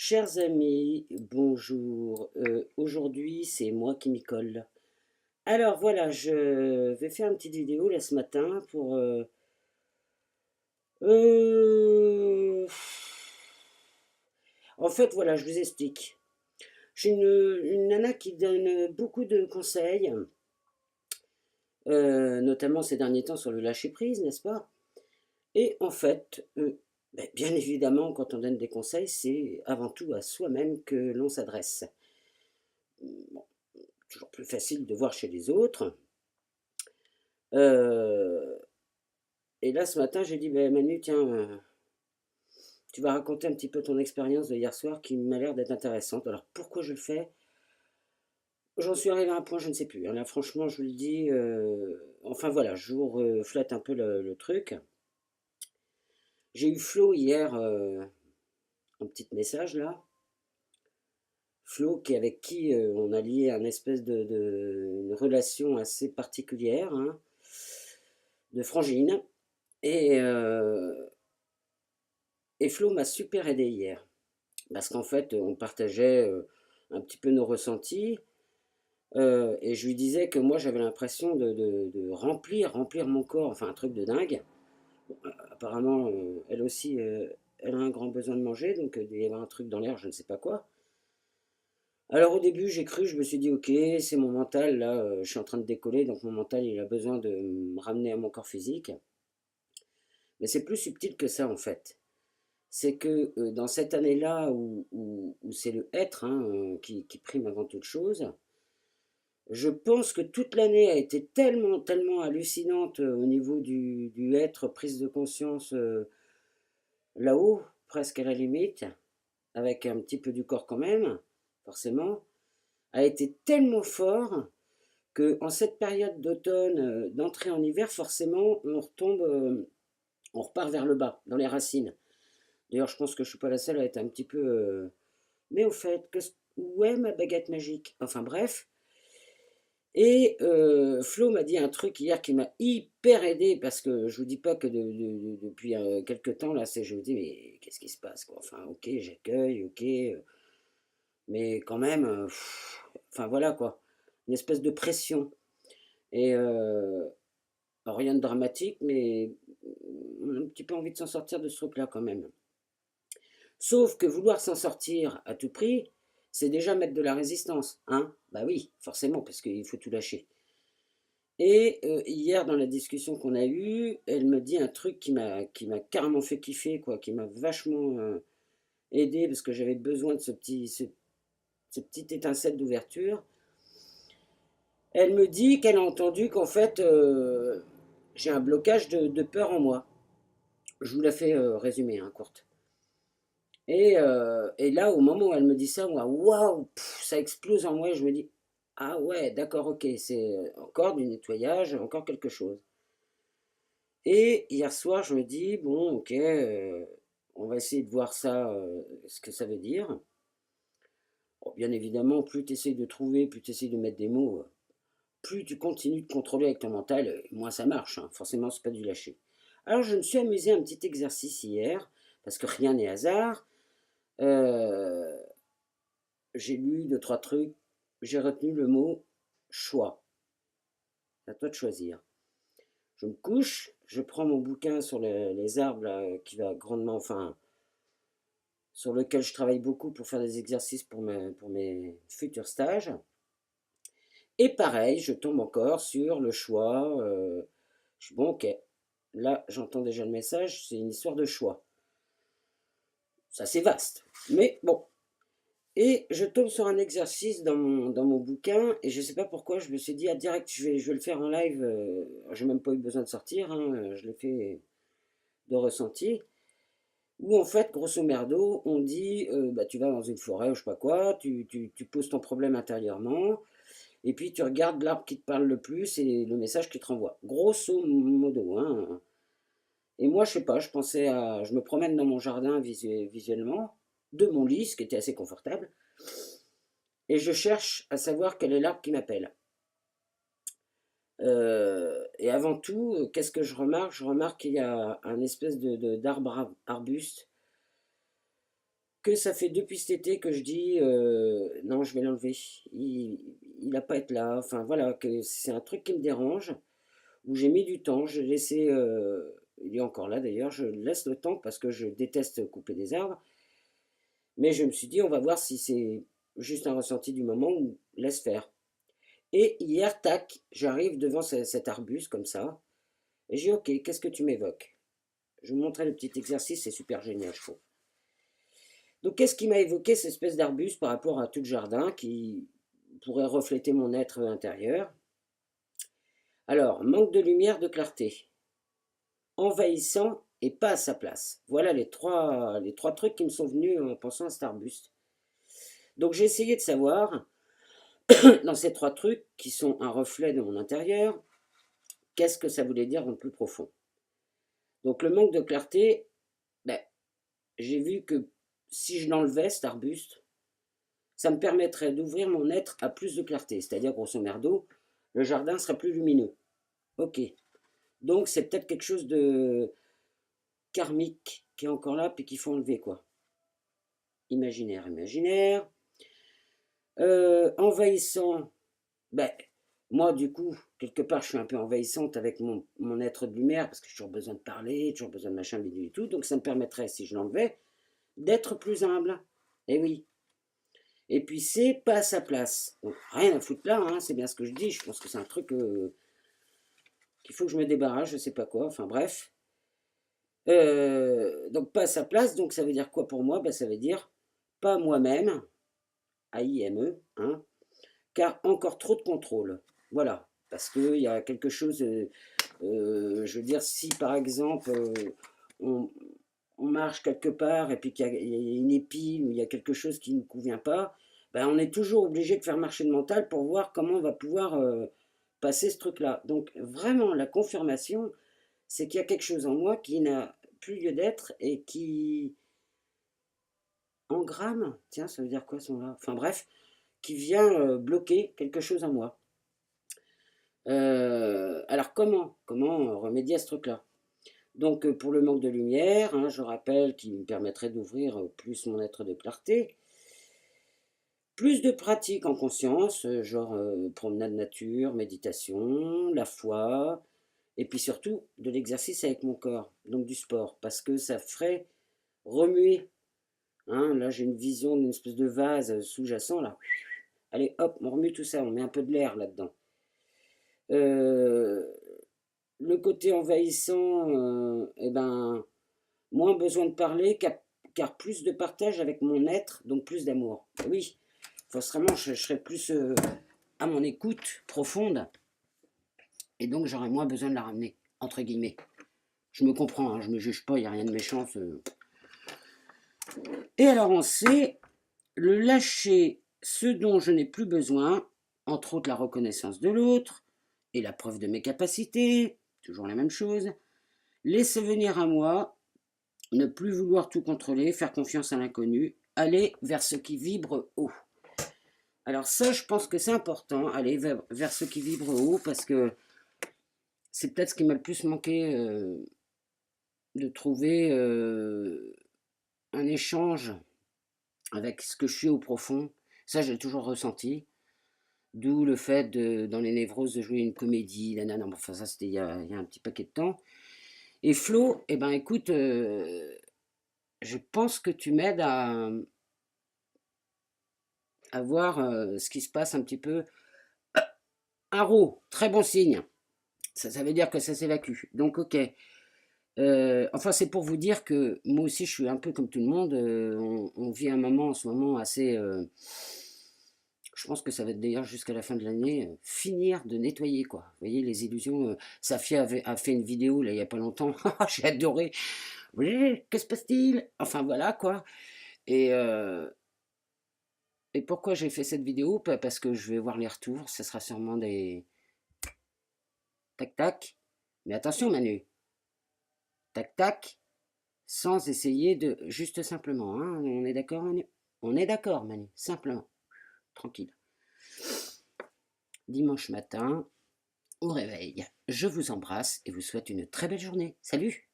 Chers amis, bonjour. Aujourd'hui, c'est moi qui m'y colle. Alors voilà, je vais faire une petite vidéo là ce matin pour... euh, En fait, voilà, je vous explique. J'ai une nana qui donne beaucoup de conseils, notamment ces derniers temps sur le lâcher-prise, n'est-ce pas? Et en fait, ben, bien évidemment, quand on donne des conseils, c'est avant tout à soi-même que l'on s'adresse. Bon, toujours plus facile de voir chez les autres. Euh, et là, ce matin, j'ai dit, ben, Manu, tiens, tu vas raconter un petit peu ton expérience de hier soir qui m'a l'air d'être intéressante. Alors, pourquoi je le fais? J'en suis arrivé à un point, je ne sais plus, hein. Là, franchement, je vous le dis. Enfin, voilà, je vous reflète un peu le truc. J'ai eu Flo hier, un petit message là. Flo, avec qui on a lié un espèce une relation assez particulière, hein, de frangine. Et, euh, et Flo m'a super aidé hier. Parce qu'en fait, on partageait un petit peu nos ressentis. Et je lui disais que moi, j'avais l'impression de remplir mon corps, enfin un truc de dingue. Bon, apparemment, elle aussi, elle a un grand besoin de manger, donc il y avait un truc dans l'air, je ne sais pas quoi. Alors au début, j'ai cru, je me suis dit, ok, c'est mon mental, là, je suis en train de décoller, donc mon mental, il a besoin de me ramener à mon corps physique. Mais c'est plus subtil que ça, en fait. C'est que dans cette année-là où c'est le être, hein, qui prime avant toute chose, je pense que toute l'année a été tellement hallucinante au niveau du être, prise de conscience là-haut, presque à la limite, avec un petit peu du corps quand même, forcément, a été tellement fort que en cette période d'automne, d'entrée en hiver, forcément, on retombe, on repart vers le bas, dans les racines. D'ailleurs, je pense que je suis pas la seule à être un petit peu... mais au fait, où est ma baguette magique? Enfin bref. Et Flo m'a dit un truc hier qui m'a hyper aidé parce que je vous dis pas que depuis quelques temps là, je me dis mais qu'est-ce qui se passe quoi? Enfin ok, j'accueille, ok, mais quand même, enfin voilà quoi, une espèce de pression et rien de dramatique, mais on a un petit peu envie de s'en sortir de ce truc-là quand même. Sauf que vouloir s'en sortir à tout prix, c'est déjà mettre de la résistance, hein? Bah oui, forcément, parce qu'il faut tout lâcher. Et hier, dans la discussion qu'on a eue, elle me dit un truc qui m'a carrément fait kiffer, quoi, qui m'a vachement aidé, parce que j'avais besoin de ce petit étincelle d'ouverture. Elle me dit qu'elle a entendu qu'en fait, j'ai un blocage de peur en moi. Je vous la fais résumer, hein, courte. Et là, au moment où elle me dit ça, moi, waouh, ça explose en moi, et je me dis, ah ouais, d'accord, ok, c'est encore du nettoyage, encore quelque chose. Et hier soir, je me dis, bon, ok, on va essayer de voir ça, ce que ça veut dire. Bon, bien évidemment, plus tu essayes de trouver, plus tu essayes de mettre des mots, plus tu continues de contrôler avec ton mental, moins ça marche, hein. Forcément, c'est pas du lâcher. Alors, je me suis amusé à un petit exercice hier, parce que rien n'est hasard. Euh, j'ai lu deux, trois trucs, j'ai retenu le mot choix. C'est à toi de choisir. Je me couche, je prends mon bouquin sur les arbres là, qui va grandement, enfin, sur lequel je travaille beaucoup pour faire des exercices pour mes futurs stages. Et pareil, je tombe encore sur le choix. Je suis bon, ok. Là, j'entends déjà le message, c'est une histoire de choix. Ça, c'est vaste. Mais bon. Et je tombe sur un exercice dans mon bouquin, et je ne sais pas pourquoi, je me suis dit, ah, direct, je vais le faire en live. J'ai même pas eu besoin de sortir, hein, je l'ai fait de ressenti. Où en fait, grosso merdo, on dit, bah, tu vas dans une forêt ou je sais pas quoi, tu poses ton problème intérieurement, et puis tu regardes l'arbre qui te parle le plus et le message qu'il te renvoie. Grosso modo, hein. Et moi, je sais pas, je me promène dans mon jardin visuellement, de mon lit, ce qui était assez confortable, et je cherche à savoir quel est l'arbre qui m'appelle. Et avant tout, qu'est-ce que je remarque? Je remarque qu'il y a un espèce d'arbre arbuste que ça fait depuis cet été que je dis non, je vais l'enlever. Il n'a pas à être là. Enfin voilà, que c'est un truc qui me dérange, où j'ai mis du temps. J'ai laissé, il est encore là d'ailleurs, je laisse le temps parce que je déteste couper des arbres. Mais je me suis dit, on va voir si c'est juste un ressenti du moment ou laisse faire. Et hier, tac, j'arrive devant cet arbuste comme ça. Et j'ai ok, qu'est-ce que tu m'évoques? Je vous montrer le petit exercice, c'est super génial, je trouve. Donc, qu'est-ce qui m'a évoqué cette espèce d'arbuste par rapport à tout le jardin qui pourrait refléter mon être intérieur? Alors, manque de lumière, de clarté, envahissant et pas à sa place. Voilà les trois trucs qui me sont venus en pensant à cet arbuste. Donc, j'ai essayé de savoir, dans ces trois trucs qui sont un reflet de mon intérieur, qu'est-ce que ça voulait dire dans le plus profond. Donc, le manque de clarté, ben, j'ai vu que si je l'enlevais, cet arbuste, ça me permettrait d'ouvrir mon être à plus de clarté. C'est-à-dire, grosso merdo, le jardin serait plus lumineux. Ok. Donc, c'est peut-être quelque chose de karmique qui est encore là, puis qu'il faut enlever, quoi. Imaginaire, imaginaire. Envahissant. Ben, moi, du coup, quelque part, je suis un peu envahissante avec mon être de lumière, parce que j'ai toujours besoin de parler, toujours besoin de machin, bidule et tout. Donc, ça me permettrait, si je l'enlevais, d'être plus humble. Eh oui. Et puis c'est pas à sa place. Donc rien à foutre là, hein, c'est bien ce que je dis. Je pense que c'est un truc qu'il faut que je me débarrasse, je sais pas quoi. Enfin bref. Donc pas à sa place, donc ça veut dire quoi pour moi? Ben, ça veut dire pas moi-même, AIME, hein, car encore trop de contrôle. Voilà. Parce qu'il y a quelque chose, je veux dire, si par exemple on, on marche quelque part et puis qu'il y a une épine ou il y a quelque chose qui ne nous convient pas, ben on est toujours obligé de faire marcher le mental pour voir comment on va pouvoir passer ce truc-là. Donc vraiment, la confirmation, c'est qu'il y a quelque chose en moi qui n'a plus lieu d'être et qui engramme, tiens, ça veut dire quoi son là? Enfin bref, qui vient bloquer quelque chose en moi. Alors comment remédier à ce truc-là? Donc pour le manque de lumière, hein, je rappelle qu'il me permettrait d'ouvrir plus mon être de clarté. Plus de pratique en conscience, genre promenade nature, méditation, la foi, et puis surtout de l'exercice avec mon corps, donc du sport, parce que ça ferait remuer. Hein, là j'ai une vision d'une espèce de vase sous-jacent, là. Allez hop, on remue tout ça, on met un peu de l'air là-dedans. Euh, le côté envahissant, eh ben, moins besoin de parler, car plus de partage avec mon être, donc plus d'amour. Oui, forcément, je serais plus à mon écoute profonde, et donc j'aurais moins besoin de la ramener, entre guillemets. Je me comprends, hein, je me juge pas, il n'y a rien de méchant. Et alors on sait, le lâcher ce dont je n'ai plus besoin, entre autres la reconnaissance de l'autre, et la preuve de mes capacités, toujours la même chose, laisser venir à moi, ne plus vouloir tout contrôler, faire confiance à l'inconnu, aller vers ce qui vibre haut. Alors ça, je pense que c'est important, aller vers ce qui vibre haut, parce que c'est peut-être ce qui m'a le plus manqué, de trouver un échange avec ce que je suis au profond. Ça, j'ai toujours ressenti. D'où le fait, dans les névroses, de jouer une comédie. Nanana. Enfin, ça, c'était il y a un petit paquet de temps. Et Flo, eh ben, écoute, je pense que tu m'aides à voir ce qui se passe un petit peu. Un roux, très bon signe. Ça veut dire que ça s'évacue. Donc, ok. Enfin, c'est pour vous dire que moi aussi, je suis un peu comme tout le monde. On vit un moment en ce moment assez. Je pense que ça va être d'ailleurs jusqu'à la fin de l'année, finir de nettoyer, quoi. Vous voyez, les illusions. Safia a fait une vidéo, là, il n'y a pas longtemps. J'ai adoré. Oui, que se passe-t-il? Enfin, voilà, quoi. Et, euh, et pourquoi j'ai fait cette vidéo? Parce que je vais voir les retours. Ce sera sûrement des tac-tac. Mais attention, Manu. Tac-tac. Sans essayer de... Juste simplement, hein, on est d'accord, Manu? On est d'accord, Manu. Simplement. Tranquille. Dimanche matin, au réveil. Je vous embrasse et vous souhaite une très belle journée. Salut!